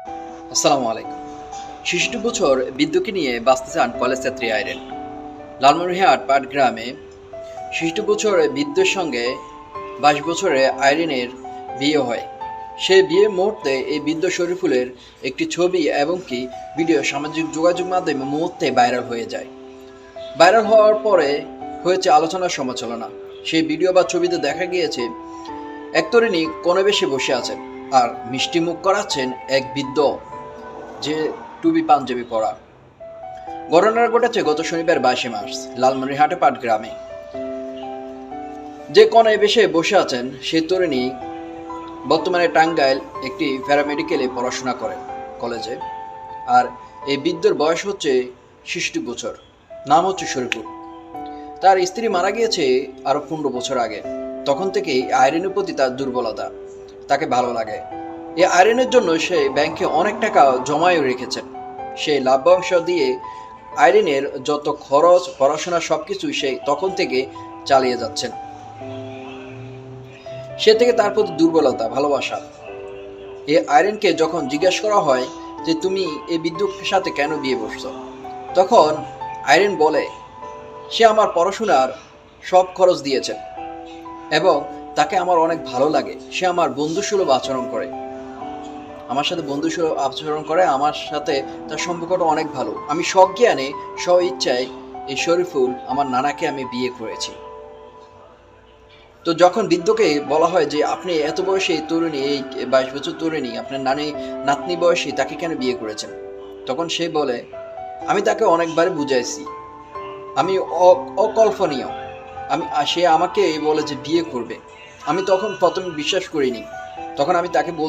আসসালামু আলাইকুম। ৬৬ বছর বিদ্যুৎকে নিয়ে বাঁচতে চান কলেজ ছাত্রী আইরিন। লালমনিরহাট পাটগ্রামে ৬৬ বছর বিদ্যুৎ সঙ্গে ২২ বছরে আইরিনের বিয়ে হয়। সেই বিয়ের মুহূর্তে এই বৃদ্ধ শরীফুলের একটি ছবি এবং কি ভিডিও সামাজিক যোগাযোগ মাধ্যমে মুহূর্তে ভাইরাল হয়ে যায়। ভাইরাল হওয়ার পরে হয়েছে আলোচনা সমালোচনা। সেই ভিডিও বা ছবিতে দেখা গিয়েছে এক তরুণী কোণে বেশে বসে আছেন আর মিষ্টি মুখ করাচ্ছেন এক বৃদ্ধ যে টুপি পাঞ্জাবি পরা। ঘটনাটা ঘটেছে গত শনিবার ২২ মার্চ লালমনিরহাটে পাটগ্রামে। যে কোণে বেশে বসে আছেন সেই তরুণী বর্তমানে টাঙ্গাইল একটি প্যারামেডিকেলে পড়াশোনা করেন কলেজে। আর এই বৃদ্ধর বয়স হচ্ছে ৬৬ বছর, নাম হচ্ছে শরীফুল। তার স্ত্রী মারা গিয়েছে আরও ১৫ বছর আগে। তখন থেকেই আইরিনের প্রতি তার দুর্বলতা, তাকে ভালো লাগে। এই আইরিনের জন্য সে ব্যাংকে অনেক টাকা জমায়েও রেখেছেন। সেই লাভ্যাংশ দিয়ে আইরিনের যত খরচ, পড়াশোনা সব কিছুই সে তখন থেকে চালিয়ে যাচ্ছেন। সে থেকে তার প্রতি দুর্বলতা, ভালোবাসা। এই আইরিনকে যখন জিজ্ঞেস করা হয় যে তুমি এই বিদ্যুতের সাথে কেন বিয়ে বসছো, তখন আইরিন বলে সে আমার পড়াশোনার সব খরচ দিয়েছেন এবং তাকে আমার অনেক ভালো লাগে। সে আমার বন্ধুসুলভ আচরণ করে, আমার সাথে বন্ধুসুলভ আচরণ করে, আমার সাথে তার সম্পর্কটা অনেক ভালো। আমি সজ্ঞানে স্ব ইচ্ছায় এই শরীফুল আমার নানাকে আমি বিয়ে করেছি। তো যখন বৃদ্ধকে বলা হয় যে আপনি এত বয়সে এই তরুণী, এই ২২ বছর তরুণী, আপনার নাতনি বয়সী, তাকে কেন বিয়ে করেছেন, তখন সে বলে আমি তাকে অনেকবার বুঝাইছি, আমি অকল্পনীয়, সে আমাকে বলে যে বিয়ে করবে। আমি তখন প্রথমে বিশ্বাস করিনি। তখন আমি তাকে